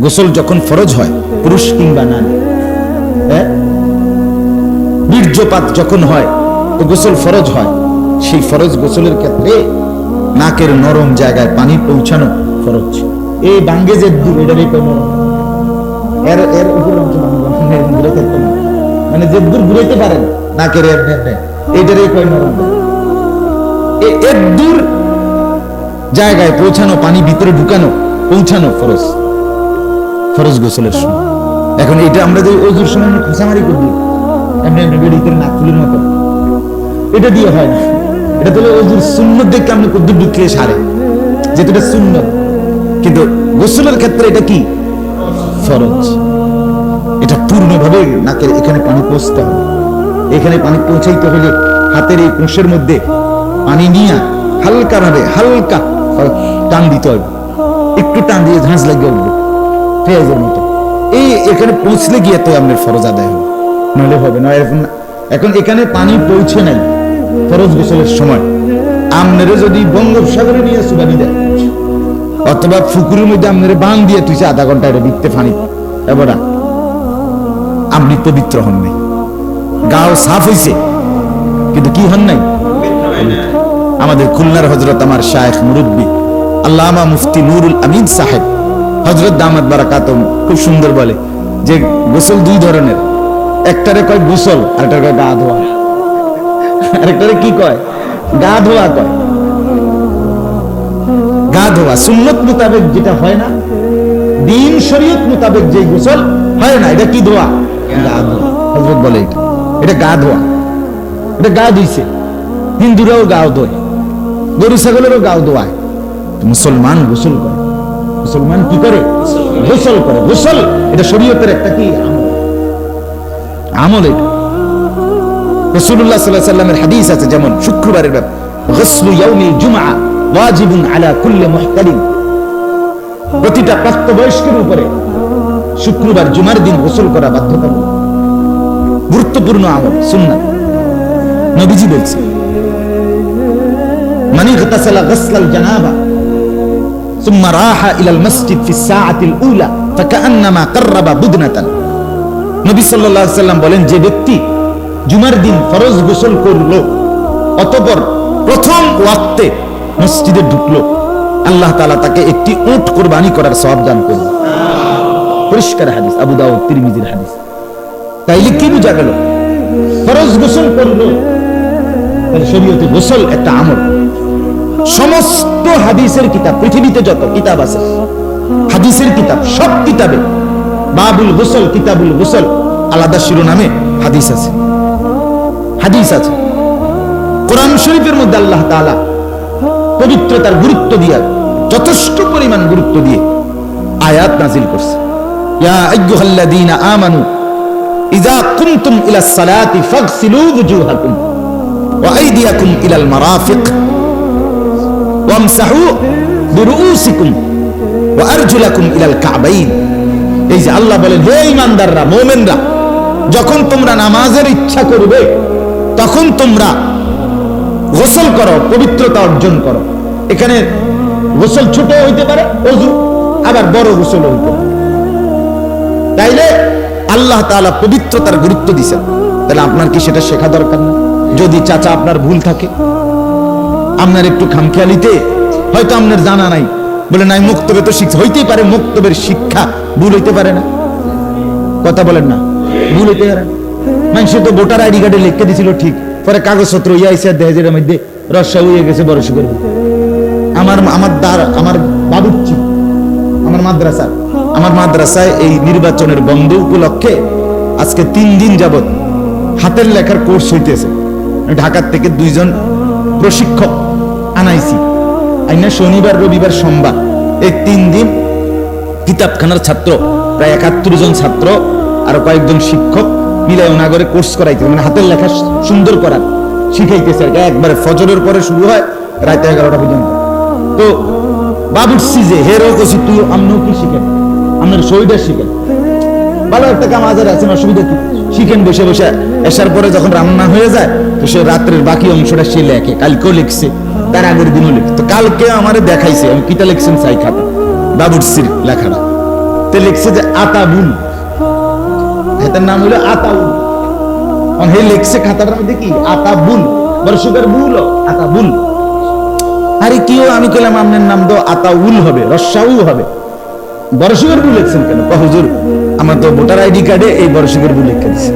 গোসল যখন ফরজ হয়, পুরুষ কিংবা নারী, বীর্যপাত যখন হয় তো গোসল ফরজ হয়, সেই ফরজ গোসলের ক্ষেত্রে নাকের নরম জায়গায় পানি পৌঁছানো ফরজ। এই বাঙ্গে যে দূর এটারই কোনো এর এর উপর মানে যে দূর ঘুরাইতে পারেন নাকের এটারই কয় নরম, এর দূর জায়গায় পৌঁছানো, পানি ভিতরে ঢুকানো, পৌঁছানো ফরজ, ফরজ গোসলের সময়। এখন এটা আমরা যে ওজুর সময় খোঁচামারি করি এমনি এমনি বেড়িতে নাক ফুলের মতো, এটা দিয়ে হয় না। এটা তো ওজুর সুন্নত দেখে আপনি কদ্দুর ঢুকলে সারে, যেহেতু এটা সুন্নত। কিন্তু গোসলের ক্ষেত্রে এটা কি ফরজ, এটা পূর্ণভাবে নাকের এখানে পানি পৌঁছতে হবে। এখানে পানি পৌঁছাইতে হলে হাতের এই কোষের মধ্যে পানি নিয়ে হালকা ভাবে হালকা টান দিতে হবে, একটু টান দিয়ে ঝাঁঝ লাগিয়ে উঠবে পেঁয়াজের মতো। এই এখানে পৌঁছলে গিয়ে তো আপনার ফরজ আদায় হবে, নাহলে হবে না। এখন এখানে পানি পৌঁছে নাই ফরজ গোসলের সময়, আমনেরে যদি বঙ্গোপসাগরে নিয়ে সুবানি দেয় অথবা পুকুরের মধ্যে আমনেরে বান দিয়ে তুইছে আধা ঘন্টা এটা দিতে পানি, এবার আপনি পবিত্র হন নাই, গাও সাফ হইছে কিন্তু কি হন নাই। আমাদের খুলনার হযরত আমার শায়েখ মুরব্বী আল্লামা মুফতি নুরুল আমিন সাহেব হযরত দামাত বারাকাতুহু খুব সুন্দর বলে যে গোসল দুই ধরনের, একটারে কয় গোসল আরেকটারে কয় গা ধোয়া। আরেকটারে কি কয়? গা ধোয়া কয়। গা ধোয়া সুন্নত মোতাবেক যেটা হয় না, দ্বীন শরীয়ত মোতাবেক যে গোসল হয় না, এটা কি ধোয়া? গা ধোয়া। হযরত বলে এটা গা ধোয়া, এটা গা ধুইছে। হিন্দুরাও গাও ধোয়, গরু ছাগলেরও গাও ধোয়ায়, মুসলমান গোসল করে। মুসলমান কি করে? গোসল করে। গোসল এটা শরীয়তের একটা কি আমল। এটা রাসূলুল্লাহ সাল্লাল্লাহু আলাইহি ওয়াসাল্লামের হাদিস আছে, যেমন শুক্রবারের ব্যাপার, গসলু ইয়াউমিল জুমআ ওয়াজিবুন আলা কুল্লি মুহতালিম, প্রতিটা প্রাপ্তবয়স্কের উপরে শুক্রবার জুমার দিন গোসল করা বাধ্যতামূলক, গুরুত্বপূর্ণ আমল, সুন্নাত। নবীজি বলছেন মান ইগতাসালা গসলাল জানাবা সুম্মা রাহা ইলাল মসজিদ ফি সাআতিল উলা ফাকান্নামা কাররাবা বুদনাতান। নবী সাল্লাল্লাহু আলাইহি ওয়াসাল্লাম বলেন, যে ব্যক্তি জুমার দিন ফরজ গোসল করলো অতঃপর প্রথম ওয়াক্তে মসজিদে ঢুকলো, আল্লাহ তাআলা তাকে একটি উট কুরবানি করার সওয়াব দান করবেন। পরিষ্কার হাদিস, আবু দাউদ তিরমিজির হাদিস। তাইলে কি বোঝা গেল? ফরজ গোসল করলো, শরীয়তে গোসল একটা আমল। সমস্ত হাদিসের কিতাব, পৃথিবীতে যত কিতাব আছে হাদিসের কিতাব, সব কিতাবে বাবুল গোসল, কিতাবুল গোসল আলাদা শিরোনামে হাদিস আছে, হাদিস আছে। কোরআন শরীফের মধ্যে আল্লাহ তাআলা পবিত্রতার গুরুত্ব দিয়ে, যথেষ্ট পরিমাণ গুরুত্ব দিয়ে আয়াত নাজিল করছে। ইয়া আইয়ুহাল্লাযীনা আমানু ইযা কুমতুম ইলাস সালাতি ফাগসিলু ওয়ুজুহাকুম ওয়া আইদিয়াকুম ইলাল মারাফিক ওয়ামসাহু বিরুউসিকুম ওয়া আরজুলাকুম ইলাল কাবাইন। এই যে আল্লাহ বলেন, হে ঈমানদাররা, মুমিনরা, যখন তোমরা নামাজের ইচ্ছা করবে তখন তোমরা গোসল করো, পবিত্রতা অর্জন করো। এখানে গোসল ছোট হইতে পারে ওযু, আবার বড় গোসল হইতে পারে। তাইলে আল্লাহ তাআলা পবিত্রতার গুরুত্ব দিয়েছেন, তাহলে আপনার কি সেটা শেখা দরকার না? যদি চাচা আপনার ভুল থাকে, আপনার একটু খামখেয়ালিতে হয়তো আপনার জানা নাই, বলে নাই মুক্তবে তো শিখছে, হইতেই পারে মুক্তবের শিক্ষা ভুল হইতে পারে না, কথা বলেন না, ভুল হইতে পারে। মানুষ তো ভোটার আইডি কার্ডে লিখে দিছিল ঠিক, পরে কাগজপত্র ইয়াইছে দেহের মধ্যে রসা হয়ে গেছে বরস করে। আমার বাবুর্চি আমার মাদ্রাসায় এই নির্বাচনের বন্ধ উপলক্ষে আজকে 3 দিন যাবত হাতের লেখার কোর্স হইতেছে। ঢাকার থেকে 2 জন প্রশিক্ষক আনাইছি, আইনা শনিবার রবিবার সোমবার এই 3 দিন কিতাবখানার ছাত্র প্রায় 71 জন ছাত্র আর কয়েকজন শিক্ষক মিলে ওনাগরে কোর্স করাইতে, মানে হাতের লেখা সুন্দর করার শিখাইতেছে। একবারে ফজরের পরে শুরু হয় রাত 11টা পর্যন্ত। তো বাবুর্চি যে হেরো কছি, তুই আমরাও কি শিখেন, আপনার শহীদা শিখেন, ভালো একটা কাম আজার আছে, অসুবিধা কি, শিখেন বসে বসে। এসার পরে যখন রান্না হয়ে যায় তো সে রাত্রের বাকি অংশটা সে লেখে, কালকেও লিখছে, তার আগের দিনও লিখছে। তো কালকে আমারে দেখাইছে আমি কিটা লিখছেন চাই খাতা বাবুর্চির লেখাটা। তো তে লিখছে যে আতাবুল, এটার নাম হলো আতাউল। হে লিখছে খাতাটার মধ্যে কি আতাবুল, বর্ষকের বুল আতাবুল। আরে কিও আমি কইলাম আপনার নাম তো আতাউল হবে, রসাউ হবে, বর্ষকের বুল লিখছেন কেন? হুজুর আমার তো ভোটার আইডি কার্ডে এই বর্ষকের বুল লিখে দিচ্ছে।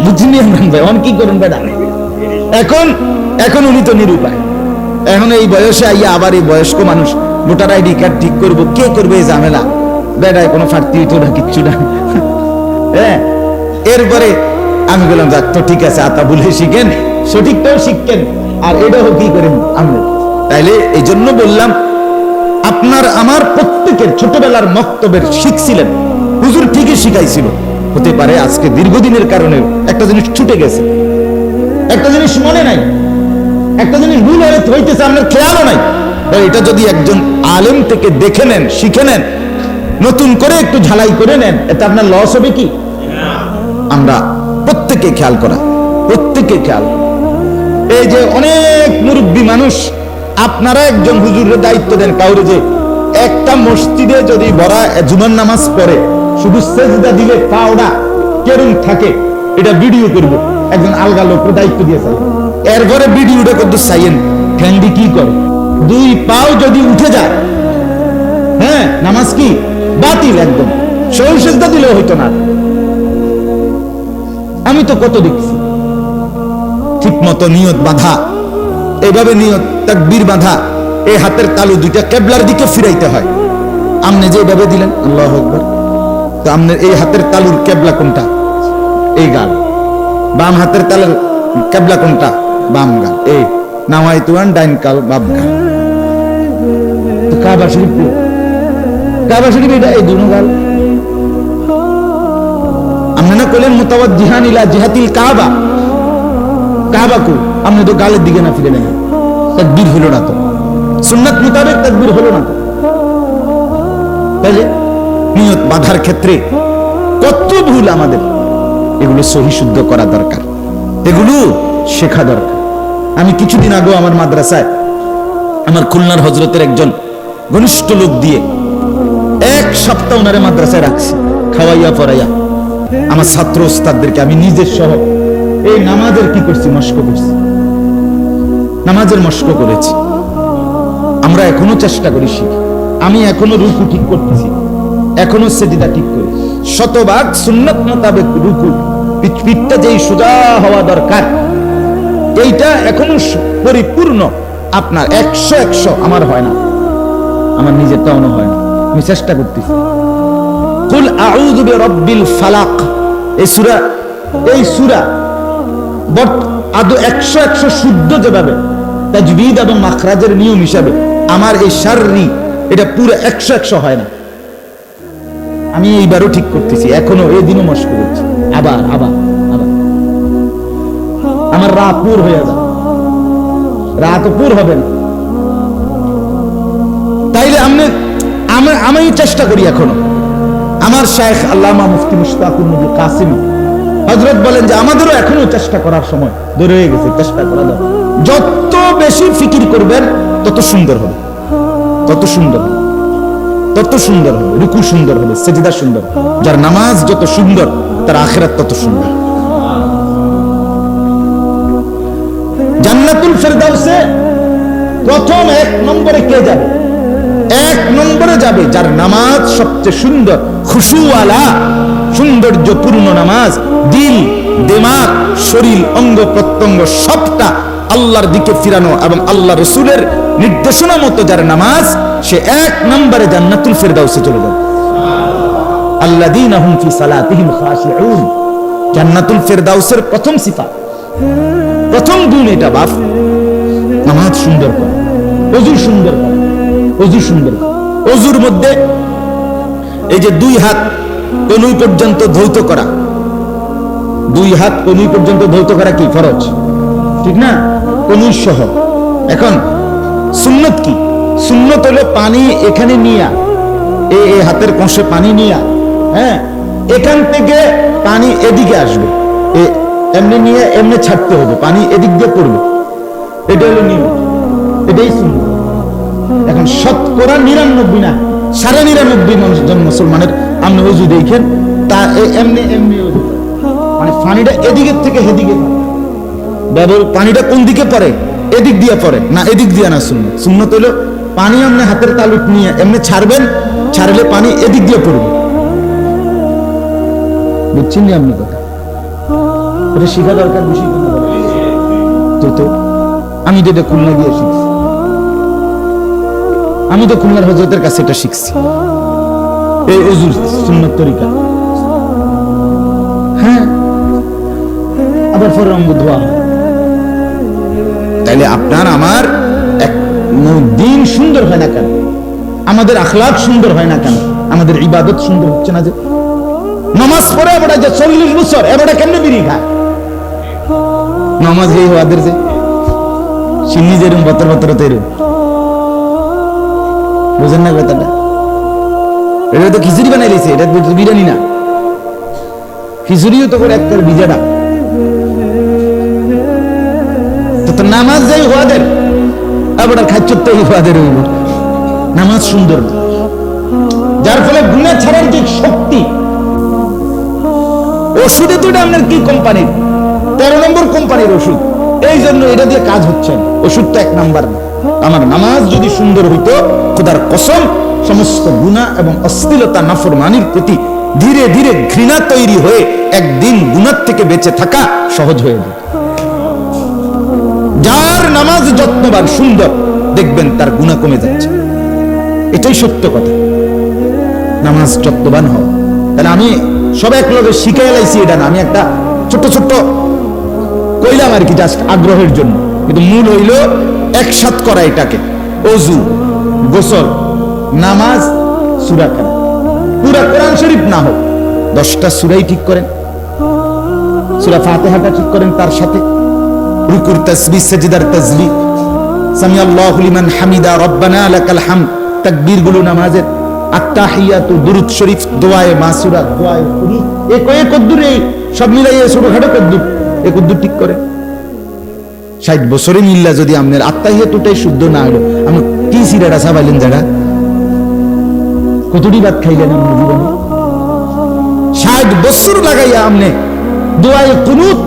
বুঝিনি ইমরান ভাই, অন কি করেন বেটা? এখন উনি তো নিরুপায়। এখন এই বয়সে আইয়া আবার এই বয়স্ক মানুষ ভোটার আইডি কার্ড ঠিক করবো, কে করবে এই ঝামেলা? বেটায় কোনো ফাটতি হইতো না, কিচ্ছু না। হ্যাঁ, এরপরে আমি বললাম যাক তো ঠিক আছে, আতা বলে শিখেন, সঠিকটাও শিখেন, আর এটাও কি করেন আমি। তাইলে এই জন্য বললাম আপনার আমার প্রত্যেকের ছোটবেলার মক্তবের শিখছিলেন, হুজুর ঠিকই শিখাইছিল। হতে পারে আজকে দীর্ঘদিনের কারণে একটা জিনিস ছুটে গেছে, একটা জিনিস মনে নাই, একটা জিনিস ভুল হইতেছে, আপনার খেয়ালও নাই। এটা যদি একজন আলেম থেকে দেখে নেন, শিখে নেন, নতুন করে একটু ঝালাই করে নেন, এটা আপনার লস হবে কি? আমরা প্রত্যেকে খেয়াল করা, প্রত্যেকে খেয়াল। এই যে অনেক মুরব্বী মানুষ, আপনারা একজন হুজুরের দায়িত্ব দেন কাউরে, যে একটা মসজিদে যদি বড় জুমার নামাজ পড়ে শুধু সেজদা দিলে পাওনা কেরম থাকে এটা ভিডিও করব, একজন আলগা লোকের দায়িত্ব দিয়েছে। এরপরে ভিডিওটা করতে চাইয়েন ফ্যান্ডি কি করে, দুই পাও যদি উঠে যায়, হ্যাঁ নামাজ কি বাতিল, একদম সরু সেজদা দিলেও হইতো না। আমি তো কত দেখছি ঠিক মতো নিয়ত বাঁধা, এইভাবে নিয়ত তাকবীর বাঁধা, এই হাতের তালু দুইটা কেবলার দিকে ফিরাইতে হয়। আপনি যে এইভাবে দিলেন আল্লাহু আকবার, তো আপনার এই হাতের তালুর কেবলা কোনটা? এই গাল। বাম হাতের তালুর কেবলা কোনটা? বাম গাল। এই নামাইতু আন ডাইন কাল বাম গাল। তো কাবা শরীফ, কাবা শরীফ এটা এই দুনো গাল। আপনি না কইলেন মুতাওয়াজ্জিহান ইলা জিহাতিল কাবা, কাবা কো আপনি তো গালের দিকে না ফিরে নেন, তাকবীর হলো না তো, সুন্নাত মোতাবেক তাকবীর হলো না তো। তাহলে নিয়ত বাঁধার ক্ষেত্রে কত ভুল আমাদের, এগুলো সহি শুদ্ধ করা দরকার, এগুলো শেখা দরকার। আমি কিছুদিন আগে আমার মাদ্রাসায় আমার খুলনার হজরতের একজন ঘনিষ্ঠ লোক দিয়ে এক সপ্তাহ ওনারে মাদ্রাসায় রাখছি, খাওয়াইয়া পড়াইয়া আমার ছাত্র ওস্তাদদেরকে আমি নিজের সহ এই নামাজের কি করছি, মস্ক করছি, নামাজের মস্ক করেছি। আমরা এখনো চেষ্টা করি শিখি, আমি এখনো রুকু ঠিক করতেছি, এখনো সেজদা ঠিক করি, শতভাগ সুন্নাত মোতাবেক রুকু, পিঠটা যেই সোজা হওয়া দরকার এইটা এখনো পরিপূর্ণ আপনার 100 আমার হয় না, আমার নিজেরটাও হয় না, আমি চেষ্টা করতেছি। কুল আউযু বিরাব্বিল ফালাক, এই সূরা আদৌ 100 শুদ্ধ যেভাবে তাজবিদ এবং মাখরাজের নিয়ম হিসাবে আমার এই শাররি এটা পুরো 100 হয় না। আমি এইবারও ঠিক করতেছি, এখনো এই দিনও মস্ক করছি, আবার আবার আবার আমার রাত পুর হয়ে যাবে, রাত পুর হবে না। তাইলে আমি চেষ্টা করি এখনো। আমার শায়েখ আল্লামা মুফতি মুশতাকুর নবী কাসিমি হযরত বলেন যে আমাদেরও এখনো চেষ্টা করার সময় ধরে হয়ে গেছে, চেষ্টা করা দরকার। যত বেশি ফিকির করবেন তত সুন্দর হবে, তত সুন্দর হবে, তত সুন্দর হবে, রুকু সুন্দর হবে, সেজদা সুন্দর। যার নামাজ যত সুন্দর তার আখিরাত তত সুন্দর। জান্নাতুল ফেরদাউসে প্রথম 1 নম্বরে কে যাবে? 1 নম্বরে যাবে যার নামাজ সবচেয়ে সুন্দর, খুশুওয়ালা, সৌন্দর্যপূর্ণ নামাজ, দিল, দিমাগ, শরীর, অঙ্গ প্রত্যঙ্গ সবটা আল্লাহর দিকে ফিরানো এবং আল্লাহ রাসূলের নির্দেশনা মতো যার নামাজ, সে 1 নম্বরে জান্নাতুল ফেরদাউসে চলে যাবে। আল্লাযীনা হুম ফি সালাতিহিম খাশিউন, জান্নাতুল ফেরদাউসের প্রথম সিফাত, প্রথম গুণ এটা বাপ, নামাজ সুন্দর করে, ওযু সুন্দর করে, ওযু সুন্দর করে। ওযুর মধ্যে এই যে 2 হাত কনুই পর্যন্ত ধৌত করা, 2 হাত কনুই পর্যন্ত ধৌত করা কি ফরজ, ঠিক না? কনুই সহ। এখন সুন্নত কি? সুন্নত হলো পানি এখানে নিয়া, এই হাতের কোষে পানি নিয়া, হ্যাঁ এখান থেকে পানি এদিকে আসবে, এমনি নিয়ে এমনি ছাড়তে হবে, পানি এদিক দিয়ে পড়বে, এটা হলো নিয়ম, এটাই সুন্নত। এখন শতকরা 99 না 99.5 জন মুসলমানের আপনি ওযু দেখেন তা এমনি এমনি ওযু, মানে পানিটা এদিকের থেকে এদিকে, পানিটা কোন দিকে পড়ে, এদিক দিয়ে পড়ে না এদিক দিয়ে না। সুন্নত হলো পানি আপনি হাতের তালুক নিয়ে এমনি ছাড়বেন, ছাড়লে পানি এদিক দিয়ে পড়বে। বুঝছেন না আপনি কথা? এটা শেখা দরকার বেশি কথা বলে তো। আমি তো এটা খুলনা গিয়ে শিখছি, আমি তো খুলনার হযরতের কাছে এটা শিখছি, এই ওযুর সুন্নত তরিকা। হ্যাঁ, আবার পরে অঙ্গ ধোয়া। তাইলে আপনার আমার দিন সুন্দর হয় না কেন, আমাদের আখলাক সুন্দর হয় না কেন, আমাদের ইবাদত সুন্দর হচ্ছে না? যে নামাজ পড়ে এবারে যে 40 বছর এবারে কেমনে বিড়ি খায় নামাজ এই হওয়াদের যে সিন্নি যেরকম বতর বতর তেরু, বুঝেন না কথাটা? এটা তো খিচুড়ি বানাই দিয়েছে, এটা বিরিয়ানি না। খিচুড়িও তো করে একটা বিজাটা। তো নামাজ যাই হওয়াদের আবার খাচ্ছর তো হওয়াদের নামাজ সুন্দর না, যার ফলে গুনাহ ছাড়ার যে শক্তি। ওষুধে তো এটা আপনার কি কোম্পানির 13 নম্বর কোম্পানির ওষুধ, এই জন্য এটা দিয়ে কাজ হচ্ছে। ওষুধটা 1 নাম্বার না। আমার নামাজ যদি সুন্দর হইতো, খোদার কসম সমস্ত গুনাহ এবং অশ্লীলতা নাফরমানির প্রতি ধীরে ধীরে ঘৃণা তৈরি হয়ে একদিন গুনাহ থেকে বেঁচে থাকা সহজ হয়ে যেত। যার নামাজ যত্নবান সুন্দর, দেখবেন তার গুনাহ কমে যাচ্ছে। এটাই সত্য কথা। নামাজ যত্নবান হও। তাহলে আমি সব এক লগে শিখাই লাইছি এটা না, আমি একটা ছোট্ট ছোট্ট কইলাম আর কি, জাস্ট আগ্রহের জন্য। কিন্তু মূল হইল একসাথ করা এটাকে। ওযু, গোসল, নামাজ, সূরা কেনা। পুরা কোরআন শরীফ না হোক, 10টা সূরাই ঠিক করেন, সূরা ফাতিহাটা ঠিক করেন, তার সাথে রুকুর তাসবিহ, সিজদার তাসবিহ, সামি আল্লাহু লিমান হামিদা, রব্বানা লাকাল হামদ, তাকবীর গুলো নামাজের, আত্তাহিয়াতু, দুরূদ শরীফ, দোয়ায়ে মাসুরা, দোয়ায়ে কুনুত, এই কয়েক কদ্দুর, এই সব মিলাইয়ে ছোটখাটো কদ্দুর, এই কদ্দুর ঠিক করে। 60 বছরে মিল্লা যদি আপনার আত্তাহিয়াতুটাই শুদ্ধ না হলো, আপনি কি সিরাটা সাবাইলেন? জায়গা কতটি ভাত খাইলেন আপনার জীবনে? 60 বছর লাগাইয়া আপনি দোয়ায়ে কুনুত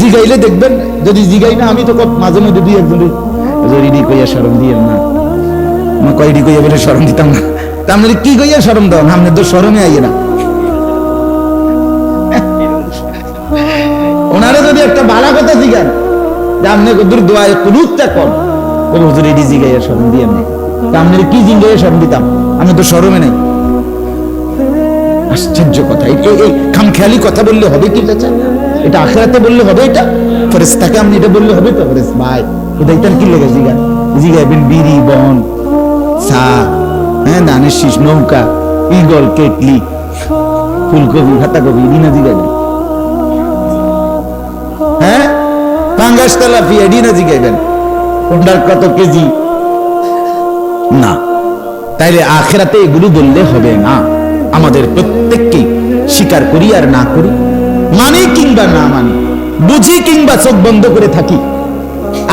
জিগাইলে দেখবেন। যদি জিগাই না, আমি তো মাঝে মধ্যে দুই একজন রেডি কইয়া শরম দিয়ে না, আমার কয়ডি কইয়া বলে শরম দিতাম না। তা আপনার কি কইয়া শরম দাও? আপনার তো শরমে আইয়ে না। ওনারা যদি একটা ভালো কথা জিগান যে আপনি কদ্দুর দোয়ায়ে কুনুতটা কর, ও হুজুর রেডি জিগাইয়া শরম দিয়ে না, তা আপনার কি জিগাইয়া শরম দিতাম? আমি তো শরমে নাই। আশ্চর্য কথা। এই খামখেয়ালি কথা বললে হবে কি চাচা? এটা আখিরাতে বললে হবে? এটা ফেরেশতাকে আপনি এটা বললে হবে? তো ফেরেশতা ভাই এটা ইতান কি লেগে জিগান? জিগাইবেন বিড়ি, বন, চা, হ্যাঁ, ধানের শীষ, নৌকা, ইগল, কেটলি, ফুলকপি, পাতাকপি, ডিনা জিগাইবেন। হ্যাঁ, পাঙ্গাস, তেলাপিয়া, ডিনা জিগাইবেন। কোনটার কত কেজি? না। তাইলে আখিরাতে এগুলো বললে হবে না। আমাদের প্রত্যেককেই স্বীকার করি আর না করি, মানি কিংবা না মানি, বুঝি কিংবা চোখ বন্ধ করে থাকি,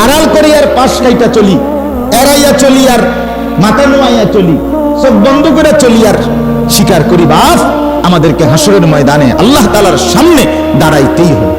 আড়াল করি আর পাশ কাইটা চলি, এড়াইয়া চলি আর মাথা নোয়াইয়া চলি, চোখ বন্ধ করে চলি আর স্বীকার করি বাপ আমাদেরকে হাসরের ময়দানে আল্লাহ তাআলার সামনে দাঁড়াইতেই হবে।